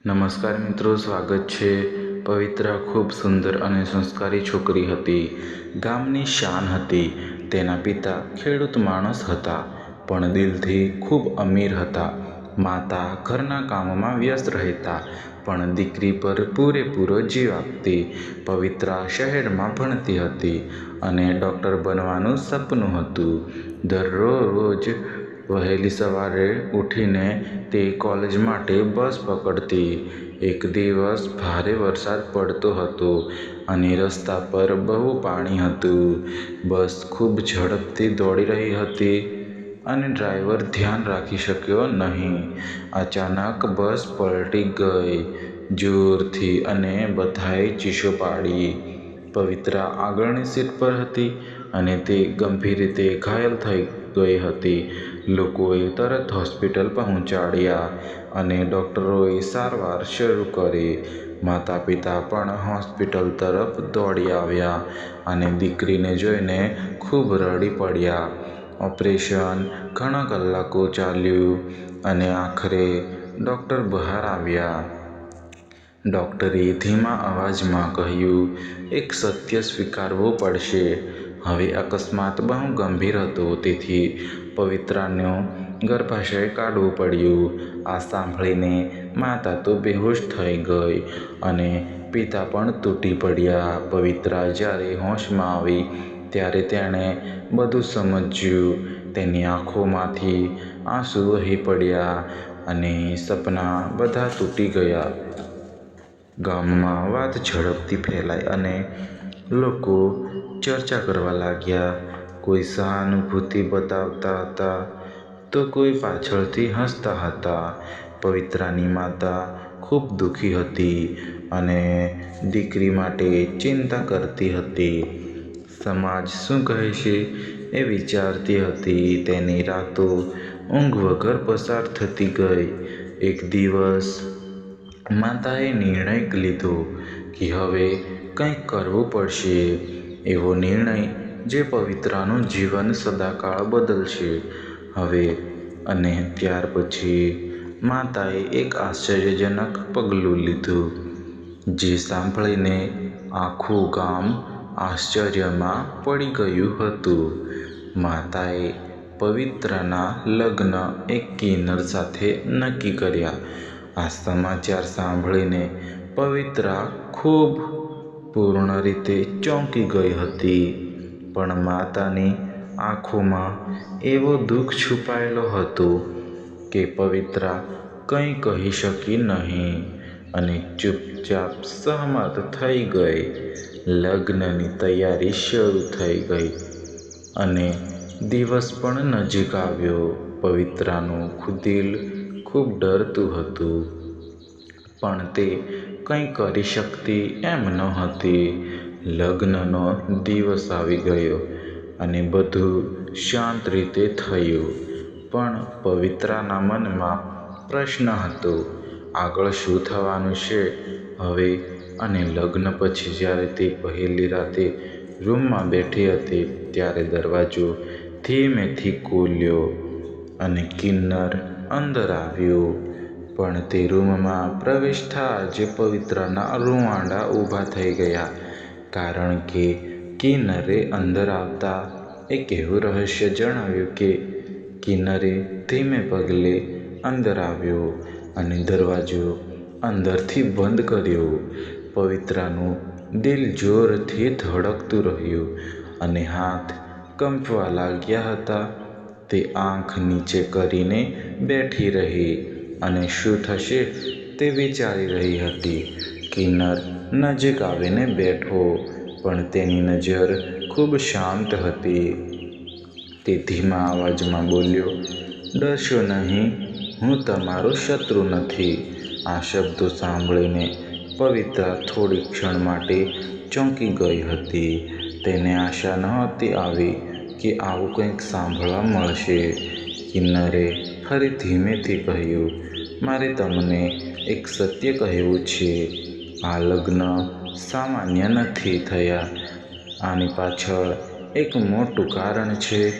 નમસ્કાર મિત્રો, સ્વાગત છે. પવિત્રા ખૂબ સુંદર અને સંસ્કારી છોકરી હતી. ગામની શાન હતી. તેના પિતા ખેડૂત માણસ હતા, પણ દિલથી ખૂબ અમીર હતા. માતા ઘરના કામમાં વ્યસ્ત રહેતા, પણ દીકરી પર પૂરેપૂરો જીવ આપતી. પવિત્રા શહેરમાં ભણતી હતી અને ડૉક્ટર બનવાનું સપનું હતું. દરરોજ વહેલી સવારે ઉઠીને તે કોલેજ માટે બસ પકડતી. એક દિવસ ભારે વરસાદ પડતો હતો અને રસ્તા પર બહુ પાણી હતું. બસ ખૂબ ઝડપથી દોડી રહી હતી અને ડ્રાઈવર ધ્યાન રાખી શક્યો નહીં. અચાનક બસ પલટી ગઈ જોરથી અને બધાએ ચીસો પાડી. પવિત્રા આગળની સીટ પર હતી અને તે ગંભીર રીતે ઘાયલ થઈ ગઈ હતી. લોકોએ તરત હોસ્પિટલ પહોંચાડ્યા અને ડૉક્ટરોએ સારવાર શરૂ કરી. માતા-પિતા પણ હોસ્પિટલ તરફ દોડી આવ્યા અને દીકરીને જોઈને ખૂબ રડી પડ્યા. ઓપરેશન ઘણા કલાકો ચાલ્યું અને આખરે ડૉક્ટર બહાર આવ્યા. ડૉક્ટરે ધીમા અવાજમાં કહ્યું, "એક સત્ય સ્વીકારવું પડશે. હવે અકસ્માત બહુ ગંભીર હતો, તેથી પવિત્રાનું ગર્ભાશય કાઢવું પડ્યું." આ સાંભળીને માતા તો બેહોશ થઈ ગઈ અને પિતા પણ તૂટી પડ્યા. પવિત્રા જ્યારે હોશમાં આવી ત્યારે તેણે બધું સમજ્યું. તેની આંખોમાંથી આંસુ વહી પડ્યા અને સપના બધા તૂટી ગયા. ગામમાં વાત ઝડપથી ફેલાઈ અને લોકો ચર્ચા કરવા લાગ્યા. કોઈ સહાનુભૂતિ બતાવતા હતા તો કોઈ પાછળથી હસતા હતા. પવિત્રાની માતા ખૂબ દુઃખી હતી અને દીકરી માટે ચિંતા કરતી હતી. સમાજ શું કહેશે એ વિચારતી હતી. તેની રાતો ઊંઘ વગર પસાર થતી ગઈ. એક દિવસ માતાએ નિર્ણય લીધો કે હવે કંઈક કરવું પડશે. એવો નિર્ણય જે પવિત્રાનું જીવન સદાકાળ બદલશે. હવે અને ત્યાર પછી માતાએ એક આશ્ચર્યજનક પગલું લીધું, જે સાંભળીને આખું ગામ આશ્ચર્યમાં પડી ગયું હતું. માતાએ પવિત્રાના લગ્ન એક કિન્નર સાથે નક્કી કર્યા. આ સમાચાર સાંભળીને પવિત્રા ખૂબ પૂર્ણ રીતે ચોંકી ગઈ હતી, પણ માતાની આંખોમાં એવો દુઃખ છુપાયેલો હતો કે પવિત્રા કંઈ કહી શકી નહીં અને ચૂપચાપ સહમત થઈ ગઈ. લગ્નની તૈયારી શરૂ થઈ ગઈ અને દિવસ પણ નજીક આવ્યો. પવિત્રાનું દિલ ખૂબ ડરતું હતું, પણ તે કંઈ કરી શકતી એમ નહોતી. લગ્નનો દિવસ આવી ગયો અને બધું શાંત રીતે થયું, પણ પવિત્રાના મનમાં પ્રશ્ન હતો, આગળ શું થવાનું છે હવે? અને લગ્ન પછી જ્યારે તે પહેલી રાતે રૂમમાં બેઠી હતી, ત્યારે દરવાજો ધીમેથી ખુલ્યો અને કિન્નર અંદર આવ્યો. પણ તે રૂમમાં પ્રવેશતાં જ પવિત્રાના રૂંવાડા ઊભા થઈ ગયા, કારણ કે કિન્નરે અંદર આવતા એક એવું રહસ્ય જણાવ્યું કે કિન્નરે ધીમે પગલે અંદર આવ્યો અને દરવાજો અંદરથી બંધ કર્યો. પવિત્રાનું દિલ જોરથી ધડકતું રહ્યું અને હાથ કંપવા લાગ્યા હતા. તે આંખ નીચે કરીને બેઠી રહી અને શું થશે તે વિચારી રહી હતી. કિન્નર નજીક આવીને બેઠો, પણ તેની નજર ખૂબ શાંત હતી. તે ધીમા અવાજમાં બોલ્યો, "ડરશો નહીં, હું તમારો શત્રુ નથી." આ શબ્દો સાંભળીને પવિત્રા થોડી ક્ષણ માટે ચોંકી ગઈ હતી. તેને આશા નહોતી આવી કે આવું કંઈક સાંભળવા મળશે. કિન્નરે ફરી ધીમેથી કહ્યું, "મારે તમને એક સત્ય કહેવું છે. આ લગ્ન સામાન્ય નથી થયા. આની પાછળ એક મોટું કારણ છે."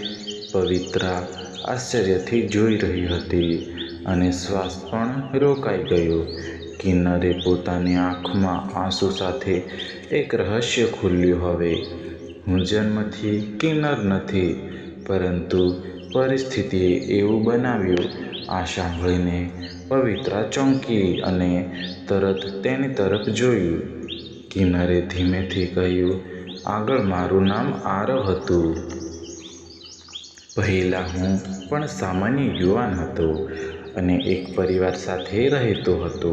પવિત્રા આશ્ચર્યથી જોઈ રહી હતી અને શ્વાસ પણ રોકાઈ ગયો. કિન્નરે પોતાની આંખમાં આંસુ સાથે એક રહસ્ય ખોલ્યું. હવે હું જન્મથી કિન્નર નથી, પરંતુ પરિસ્થિતિએ એવું બનાવ્યું. આ સાંભળીને પવિત્રા ચોંકી અને તરત તેની તરફ જોયું. કિન્નરે ધીમેથી કહ્યું, આગળ મારું નામ આરવ હતું. પહેલાં હું પણ સામાન્ય યુવાન હતો અને એક પરિવાર સાથે રહેતો હતો.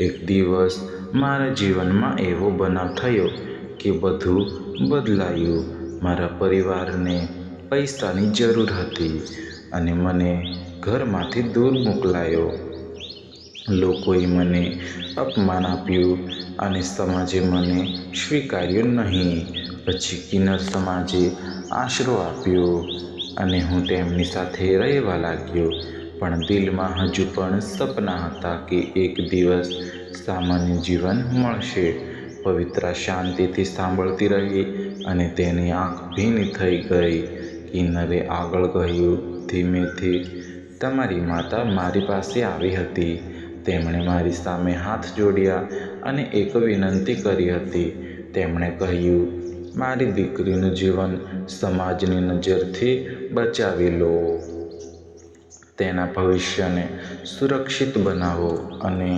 એક દિવસ મારા જીવનમાં એવો બનાવ થયો કે બધું બદલાયું. મારા પરિવારને પૈસાની જરૂર હતી અને મને ઘરમાંથી દૂર મોકલાયો. લોકોએ મને અપમાન આપ્યું અને સમાજે મને સ્વીકાર્યો નહીં. પછી કિન્નર સમાજે આશરો આપ્યો અને હું તેમની સાથે રહેવા લાગ્યો. પણ દિલમાં હજુ પણ સપના હતા કે એક દિવસ સામાન્ય જીવન મળશે. પવિત્રા શાંતિથી સાંભળતી રહી અને તેની આંખ ભીની થઈ ગઈ. કિન્નરે આગળ કહ્યું, ધીમેથી, તમારી માતા મારી પાસે આવી હતી. તેમણે મારી સામે હાથ જોડ્યા અને એક વિનંતી કરી હતી. તેમણે કહ્યું, મારી દીકરીનું જીવન સમાજની નજરથી બચાવી લો. તેના ભવિષ્યને સુરક્ષિત બનાવો અને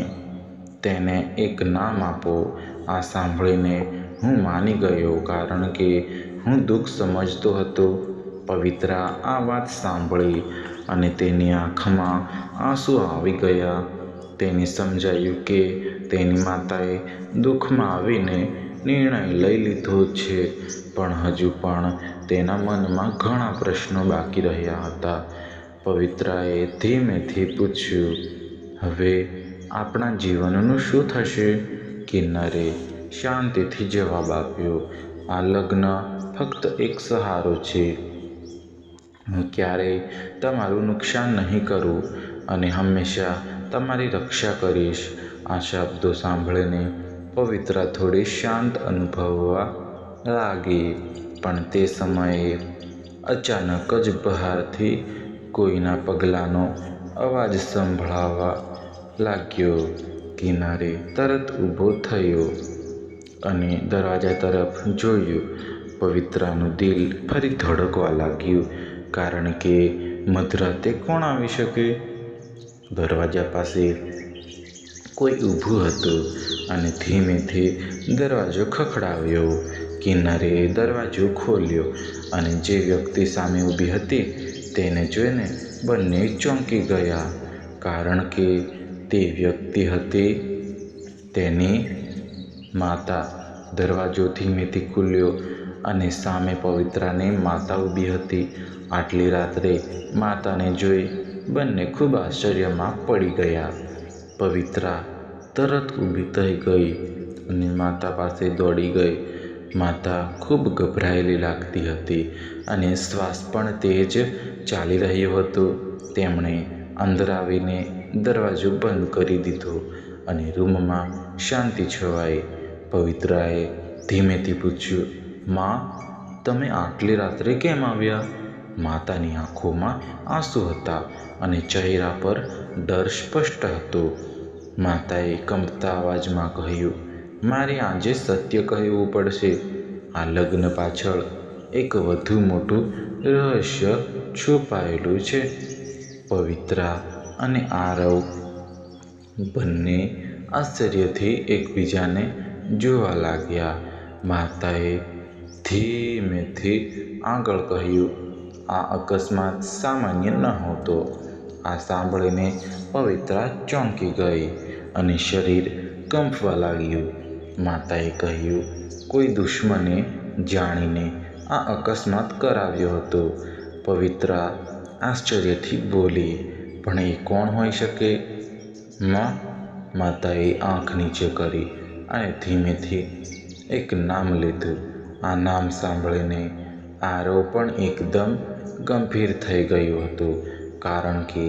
તેને એક નામ આપો. આ સાંભળીને હું માની ગયો, કારણ કે હું દુઃખ સમજતો હતો. પવિત્રા આ વાત સાંભળી અને તેની આંખમાં આંસુ આવી ગયા. તેને સમજાયું કે તેની માતાએ દુઃખમાં આવીને નિર્ણય લઈ લીધો છે, પણ હજુ પણ તેના મનમાં ઘણા પ્રશ્નો બાકી રહ્યા હતા. પવિત્રાએ ધીમેથી પૂછ્યું, હવે આપણા જીવનનું શું થશે? કિન્નરે શાંતિથી જવાબ આપ્યો, આ લગ્ન ફક્ત એક સહારો છે. હું ક્યારેય તમારું નુકસાન નહીં કરું અને હંમેશા તમારી રક્ષા કરીશ. આ શબ્દો સાંભળીને પવિત્રા થોડી શાંત અનુભવવા લાગી. પણ તે સમયે અચાનક જ બહારથી કોઈના પગલાંનો અવાજ સંભળાવા લાગ્યો. કિન્નરે તરત ઊભો થયો અને દરવાજા તરફ જોયું. પવિત્રાનું દિલ ફરી ધડકવા લાગ્યું, કારણ કે મધરાતે કોણ આવી શકે? દરવાજા પાસે કોઈ ઊભું હતું અને ધીમેથી દરવાજો ખખડાવ્યો. કિન્નરે દરવાજો ખોલ્યો અને જે વ્યક્તિ સામે ઊભી હતી તેને જોઈને બંને ચોંકી ગયા, કારણ કે તે વ્યક્તિ હતી તેની માતા. દરવાજો ધીમેથી ખુલ્યો અને સામે પવિત્રાની માતા ઊભી હતી. આટલી રાત્રે માતાને જોઈ બંને ખૂબ આશ્ચર્યમાં પડી ગયા. પવિત્રા તરત ઊભી થઈ ગઈ અને માતા પાસે દોડી ગઈ. માતા ખૂબ ગભરાયેલી લાગતી હતી અને શ્વાસ પણ તેજ ચાલી રહ્યો હતો. તેમણે અંદર આવીને દરવાજો બંધ કરી દીધો અને રૂમમાં શાંતિ છવાઈ. પવિત્રાએ ધીમેથી પૂછ્યું, માં, તમે આટલી રાત્રે કેમ આવ્યા? માતાની આંખોમાં આંસુ હતા અને ચહેરા પર ડર સ્પષ્ટ હતો. માતાએ કંપતા અવાજમાં કહ્યું, મારે આજે સત્ય કહેવું પડશે. આ લગ્ન પાછળ એક વધુ મોટું રહસ્ય છુપાયેલું છે. પવિત્રા અને આરવ બંને આશ્ચર્યથી એકબીજાને જોવા લાગ્યા. માતાએ ધીમેથી આગળ કહ્યું, આ અકસ્માત સામાન્ય નહોતો. આ સાંભળીને પવિત્રા ચોંકી ગઈ અને શરીર કંપવા લાગ્યું. માતાએ કહ્યું, કોઈ દુશ્મને જાણીને આ અકસ્માત કરાવ્યો હતો. પવિત્રા આશ્ચર્યથી બોલી, પણ એ કોણ હોઈ શકે? માં, માતાએ આંખ નીચે કરી અને ધીમેથી એક નામ લીધું. આ નામ સાંભળીને આરવ પણ એકદમ ગંભીર થઈ ગયું હતું, કારણ કે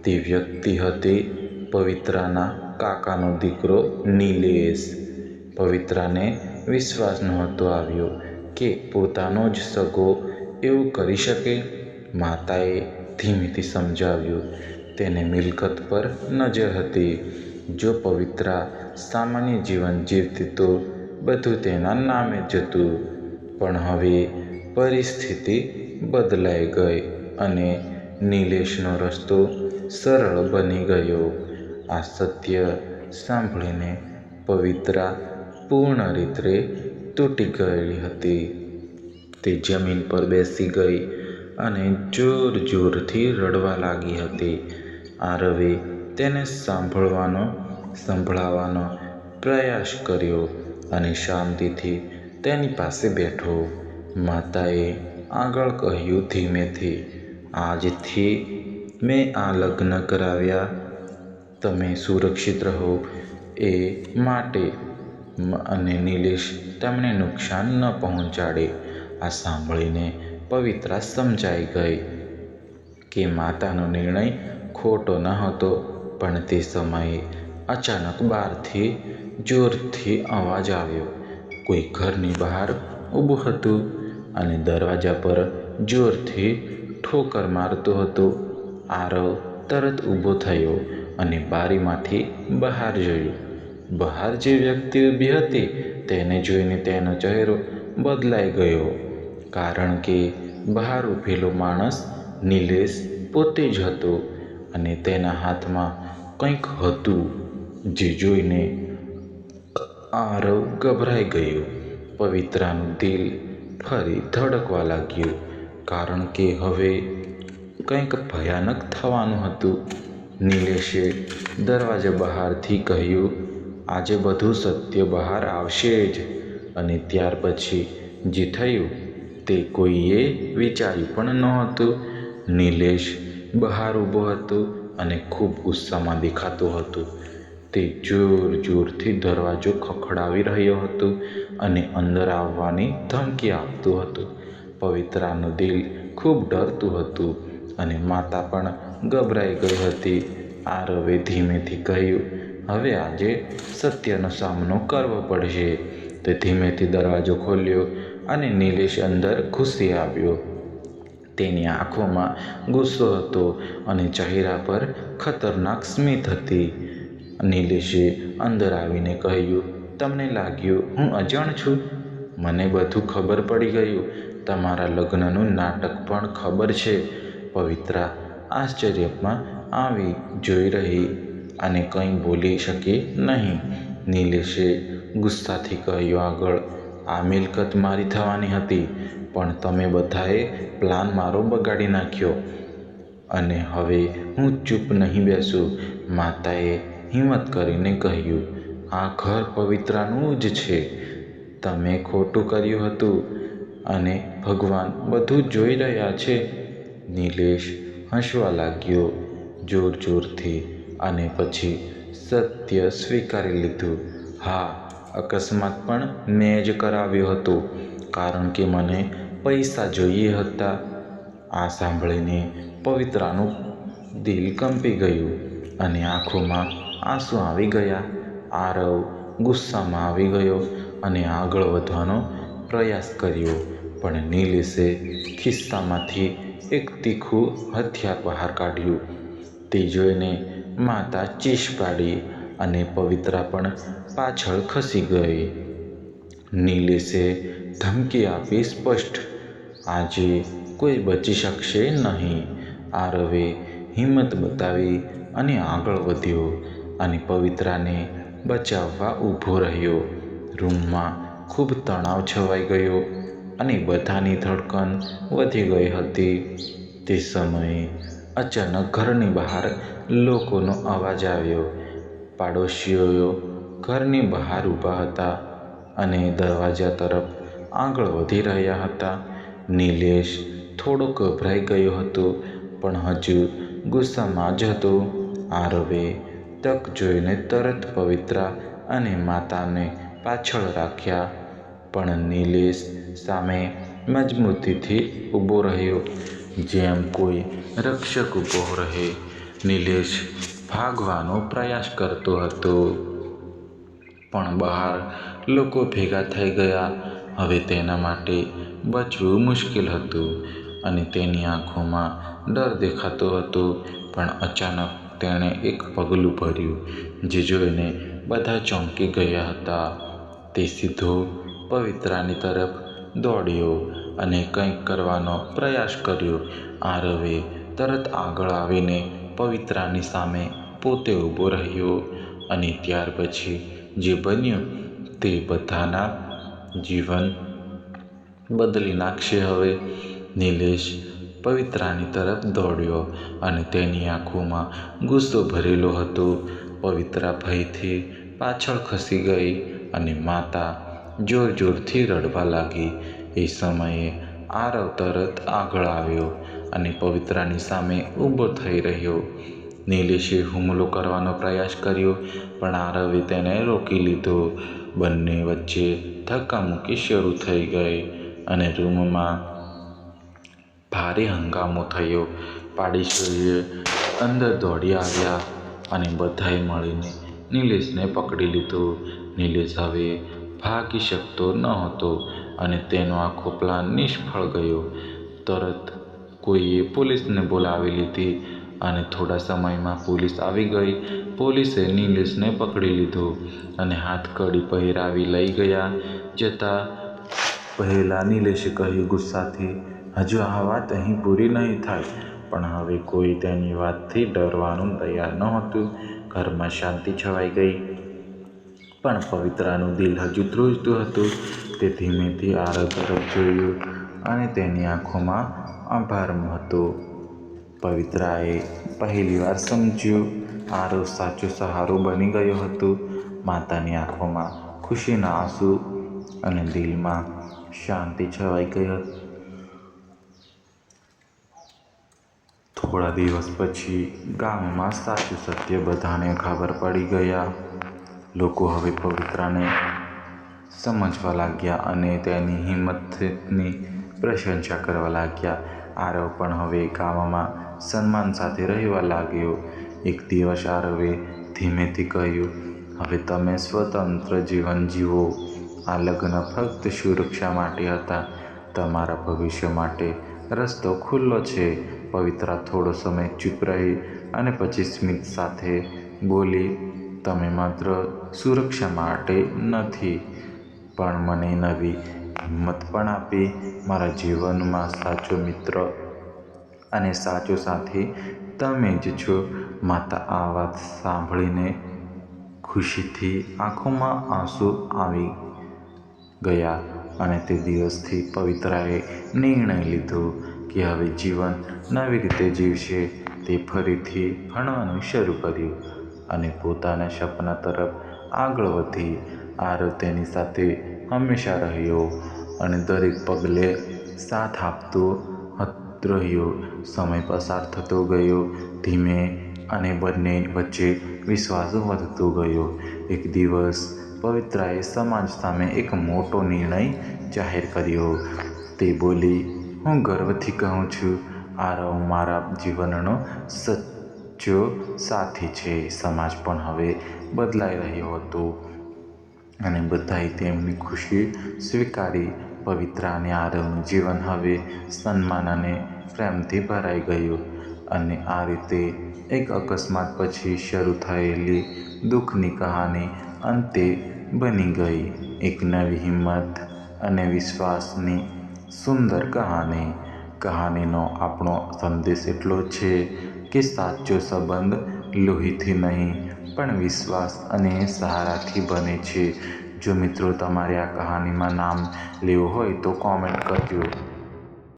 તે વ્યક્તિ હતી પવિત્રાના કાકાનો દીકરો નિલેશ. પવિત્રાને વિશ્વાસ નહોતો આવ્યો કે પોતાનો જ સગો એવું કરી શકે. માતાએ ધીમેથી સમજાવ્યું, તેને મિલકત પર નજર હતી જો પવિત્રા સામાન્ય જીવન જીવતી તો બધું તેના નામે જતું. પણ હવે પરિસ્થિતિ બદલાઈ ગઈ અને નિલેશનો રસ્તો સરળ બની ગયો. આ સત્ય સાંભળીને પવિત્રા પૂર્ણ રીતે તૂટી ગઈ હતી. તે જમીન પર બેસી ગઈ અને જોર જોરથી રડવા લાગી હતી. આરવે તેને સંભળાવવાનો પ્રયાસ કર્યો અને શાંતિથી તેની પાસે બેઠો. માતાએ આગળ કહ્યું ધીમેથી, આજથી મેં આ લગ્ન કરાવ્યા તમે સુરક્ષિત રહો એ માટે અને નિલેશ તમને નુકસાન ન પહોંચાડે. આ સાંભળીને પવિત્રા સમજાઈ ગઈ કે માતાનો નિર્ણય ખોટો ન હતો. પણ તે સમયે અચાનક બહારથી જોરથી અવાજ આવ્યો. કોઈ ઘરની બહાર ઊભું હતું અને દરવાજા પર જોરથી ઠોકર મારતું હતું. આરવ તરત ઊભો થયો અને બારીમાંથી બહાર જોયું. બહાર જે વ્યક્તિ ઊભી હતી તેને જોઈને તેનો ચહેરો બદલાઈ ગયો, કારણ કે બહાર ઊભેલો માણસ નિલેશ પોતે જ હતો અને તેના હાથમાં કંઈક હતું જે જોઈને આરવ ગભરાઈ ગયો. પવિત્રાનું દિલ ફરી ધડકવા લાગ્યું, કારણ કે હવે કંઈક ભયાનક થવાનું હતું. નિલેશે દરવાજા બહારથી કહ્યું, આજે બધું સત્ય બહાર આવશે જ. અને ત્યાર પછી જે થયું તે કોઈએ વિચાર્યું પણ નહોતું. નિલેશ બહાર ઊભો હતો અને ખૂબ ગુસ્સામાં દેખાતો હતો. તે જોર જોરથી દરવાજો ખખડાવી રહ્યો હતો અને અંદર આવવાની ધમકી આપતો હતો. પવિત્રાનું દિલ ખૂબ ડરતું હતું અને માતા પણ ગભરાઈ ગઈ હતી. આરવે ધીમેથી કહ્યું, હવે આજે સત્યનો સામનો કરવો પડશે. તે ધીમેથી દરવાજો ખોલ્યો અને નિલેશ અંદર ઘૂસી આવ્યો. તેની આંખોમાં ગુસ્સો હતો અને ચહેરા પર ખતરનાક સ્મિત હતી. નિલેશે અંદર આવીને કહ્યું, તમને લાગ્યું હું અજાણ છું? મને બધું ખબર પડી ગયું. તમારા લગ્નનું નાટક પણ ખબર છે. પવિત્રા આશ્ચર્યમાં આવી જોઈ રહી અને કંઈ બોલી શકી નહીં. નિલેશે ગુસ્સાથી કહ્યું, આગળ આ મિલકત મારી થવાની હતી, પણ તમે બધાએ પ્લાન મારો બગાડી નાખ્યો અને હવે હું ચૂપ નહીં બેસું. માતાએ હિંમત કરીને કહ્યું, આ ઘર પવિત્રાનું જ છે. તમે ખોટું કર્યું હતું અને ભગવાન બધું જોઈ રહ્યા છે. નિલેશ હસવા લાગ્યો જોર જોરથી અને પછી સત્ય સ્વીકારી લીધું. હા, અકસ્માત પણ મેં જ કરાવ્યો હતો, કારણ કે મને પૈસા જોઈએ હતા. આ સાંભળીને પવિત્રાનું દિલ કંપી ગયું અને આંખોમાં આંસુ આવી ગયા. આરવ ગુસ્સામાં આવી ગયો અને આગળ વધવાનો પ્રયાસ કર્યો, પણ નિલેશે ખિસ્સામાંથી એક તીખું હથિયાર બહાર કાઢ્યું. તે જોઈને માતા ચીસ પાડી અને પવિત્રા પણ પાછળ ખસી ગઈ. નિલેશે ધમકી આપી સ્પષ્ટ, આજે કોઈ બચી શકશે નહીં. આરવે હિંમત બતાવી અને આગળ વધ્યો અને પવિત્રાને બચાવવા ઊભો રહ્યો. રૂમમાં ખૂબ તણાવ છવાઈ ગયો અને બધાની ધડકન વધી ગઈ હતી. તે સમયે અચાનક ઘરની બહાર લોકોનો અવાજ આવ્યો. પાડોશીઓ ઘરની બહાર ઊભા હતા અને દરવાજા તરફ આગળ વધી રહ્યા હતા. નિલેશ થોડો ગભરાઈ ગયો હતો, પણ હજુ ગુસ્સામાં જ હતો. આરવે તક જોઈને તરત પવિત્રા અને માતાને પાછળ રાખ્યા, પણ નિલેશ સામે મજબૂતીથી ઊભો રહ્યો, જેમ કોઈ રક્ષક ઊભો રહે. નિલેશ ભાગવાનો પ્રયાસ કરતો હતો, પણ બહાર લોકો ભેગા થઈ ગયા. હવે તેના માટે બચવું મુશ્કેલ હતું અને તેની આંખોમાં ડર દેખાતો હતો. પણ અચાનક તેણે એક પગલું ભર્યું જે જોઈને બધા ચોંકી ગયા હતા. તે સીધો પવિત્રાની તરફ દોડ્યો અને કંઈક કરવાનો પ્રયાસ કર્યો. આરવે તરત આગળ આવીને પવિત્રાની સામે પોતે ઊભો રહ્યો અને ત્યાર પછી જે બન્યું તે બધાના જીવન બદલી નાખશે. હવે નિલેશ પવિત્રાની તરફ દોડ્યો અને તેની આંખોમાં ગુસ્સો ભરેલો હતો. પવિત્રા ભયથી પાછળ ખસી ગઈ અને માતા જોરથી રડવા લાગી. એ સમયે આરવ તરત આગળ આવ્યો અને પવિત્રાની સામે ઊભો થઈ રહ્યો. નિલેશે હુમલો કરવાનો પ્રયાસ કર્યો પણ આરવે તેને રોકી લીધો. બંને વચ્ચે ધક્કામુક્કી શરૂ થઈ ગઈ અને રૂમમાં ભારે હંગામો થયો. પાડોશીઓ અંદર દોડી આવ્યા અને બધાએ મળીને નિલેશને પકડી લીધો. નિલેશ હવે ભાગી શકતો ન હતો અને તેનો આખો પ્લાન નિષ્ફળ ગયો. તરત કોઈએ પોલીસને બોલાવી લીધી અને થોડા સમયમાં પોલીસ આવી ગઈ. પોલીસે નિલેશને પકડી લીધો અને હાથકડી પહેરાવી લઈ જતા પહેલા નિલેશે કહ્યું ગુસ્સાથી, "હજુ આ વાત અહીં પૂરી નહીં થાય." પણ હવે કોઈ તેની વાતથી ડરવાનું તૈયાર નહોતું. ઘરમાં શાંતિ છવાઈ ગઈ પણ પવિત્રાનું દિલ હજુ ધ્રુજતું હતું. તે ધીમેથી આરવ તરફ જોયું અને તેની આંખોમાં આભાર હતો. પવિત્રાએ પહેલીવાર સમજ્યું આરવ સાચો સહારો બની ગયો હતો. માતાની આંખોમાં ખુશીના આંસુ અને દિલમાં શાંતિ છવાઈ ગઈ. થોડા દિવસ પછી ગામમાં સાચું સત્ય બધાને ખબર પડી ગયા. લોકો હવે પવિત્રાને સમજવા લાગ્યા અને તેની હિંમતની પ્રશંસા કરવા લાગ્યા. આરવ પણ હવે ગામમાં સન્માન સાથે રહેવા લાગ્યો. એક દિવસ આરવે ધીમેથી કહ્યું, "હવે તમે સ્વતંત્ર જીવન જીવો. આ લગ્ન ફક્ત સુરક્ષા માટે હતા. તમારા ભવિષ્ય માટે રસ્તો ખુલ્લો છે." પવિત્રા થોડો સમય ચૂપ રહી અને પછી સ્મિત સાથે બોલી, "તમે માત્ર સુરક્ષા માટે નથી પણ મને નવી હિંમત પણ આપી. મારા જીવનમાં સાચો મિત્ર અને સાચો સાથી તમે જ છો." માતા આ વાત સાંભળીને ખુશીથી આંખોમાં આંસુ આવી ગયા અને તે દિવસથી પવિત્રાએ નિર્ણય લીધો કે હવે જીવન નવી રીતે જીવશે. તે ફરીથી ભણવાનું શરૂ કર્યું અને પોતાના સપના તરફ આગળ વધી. આરવ તેની સાથે હંમેશા રહ્યો અને દરેક પગલે સાથ આપતો રહ્યો. સમય પસાર થતો ગયો ધીમે અને બંને વચ્ચે વિશ્વાસ વધતો ગયો. એક દિવસ પવિત્રાએ સમાજ સામે એક મોટો નિર્ણય જાહેર કર્યો. તે બોલી, "હું ગર્વથી કહું છું, આરવ મારા જીવનનો સાચો સાથી છે." સમાજ પણ હવે બદલાઈ રહ્યો હતો અને બધાએ તેમની ખુશી સ્વીકારી. પવિત્રા અને આરવનું જીવન હવે સન્માન અને પ્રેમથી ભરાઈ ગયું અને આ રીતે એક અકસ્માત પછી શરૂ થયેલી દુઃખની કહાની અંતે બની ગઈ એક નવી હિંમત અને વિશ્વાસની સુંદર કહાની. કહાનીનો આપણો સંદેશ એટલો છે કે સાચો સંબંધ લોહીથી નહીં પણ વિશ્વાસ અને સહારાથી બને છે. જો મિત્રો તમારે આ કહાનીમાં નામ લેવું હોય તો કોમેન્ટ કરજો.